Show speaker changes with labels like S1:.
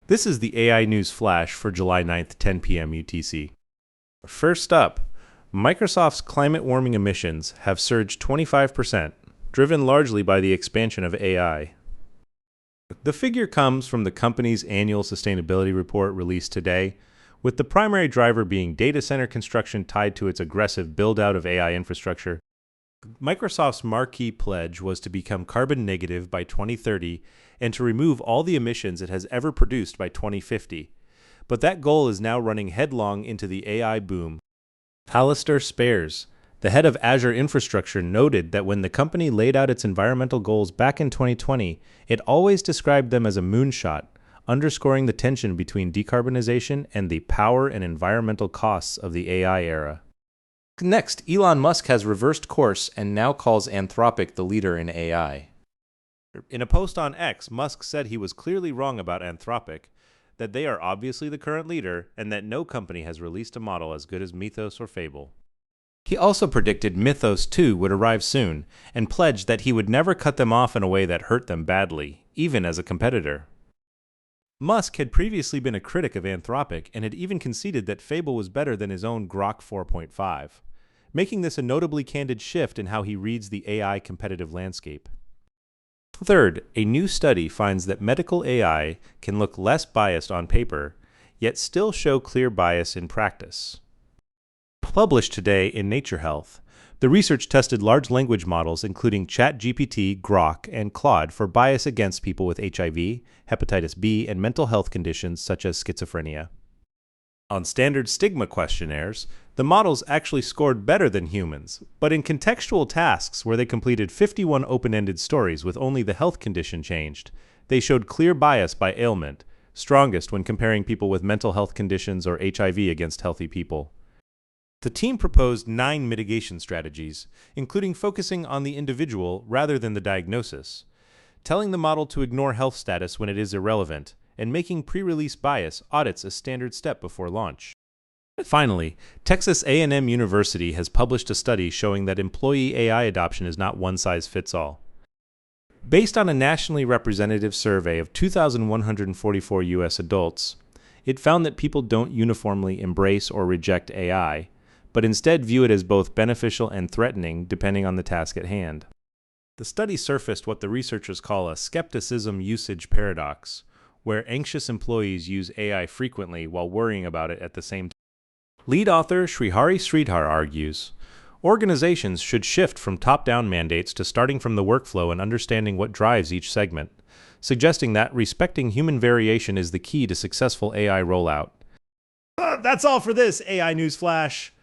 S1: This is the AI News Flash for July 9th, 10 p.m. UTC. First up, Microsoft's climate warming emissions have surged 25%, driven largely by the expansion of AI. The figure comes from the company's annual sustainability report released today, with the primary driver being data center construction tied to its aggressive build-out of AI infrastructure. Microsoft's marquee pledge was to become carbon negative by 2030 and to remove all the emissions it has ever produced by 2050. But that goal is now running headlong into the AI boom. Alistair Speirs, the head of Azure Infrastructure, noted that when the company laid out its environmental goals back in 2020, it always described them as a moonshot, underscoring the tension between decarbonization and the power and environmental costs of the AI era. Next, Elon Musk has reversed course and now calls Anthropic the leader in AI. In a post on X, Musk said he was clearly wrong about Anthropic, that they are obviously the current leader, and that no company has released a model as good as Mythos or Fable. He also predicted Mythos 2 would arrive soon, and pledged that he would never cut them off in a way that hurt them badly, even as a competitor. Musk had previously been a critic of Anthropic and had even conceded that Fable was better than his own Grok 4.5, making this a notably candid shift in how he reads the AI competitive landscape. Third, a new study finds that medical AI can look less biased on paper, yet still show clear bias in practice. Published today in Nature Health, the research tested large language models including ChatGPT, Grok, and Claude for bias against people with HIV, hepatitis B, and mental health conditions such as schizophrenia. On standard stigma questionnaires, the models actually scored better than humans, but in contextual tasks where they completed 51 open-ended stories with only the health condition changed, they showed clear bias by ailment, strongest when comparing people with mental health conditions or HIV against healthy people. The team proposed 9 mitigation strategies, including focusing on the individual rather than the diagnosis, telling the model to ignore health status when it is irrelevant, and making pre-release bias audits a standard step before launch. Finally, Texas A&M University has published a study showing that employee AI adoption is not one-size-fits-all. Based on a nationally representative survey of 2,144 U.S. adults, it found that people don't uniformly embrace or reject AI, but instead view it as both beneficial and threatening depending on the task at hand. The study surfaced what the researchers call a skepticism usage paradox, where anxious employees use AI frequently while worrying about it at the same time. Lead author Srihari Sridhar argues, organizations should shift from top-down mandates to starting from the workflow and understanding what drives each segment, suggesting that respecting human variation is the key to successful AI rollout. That's all for this AI News Flash.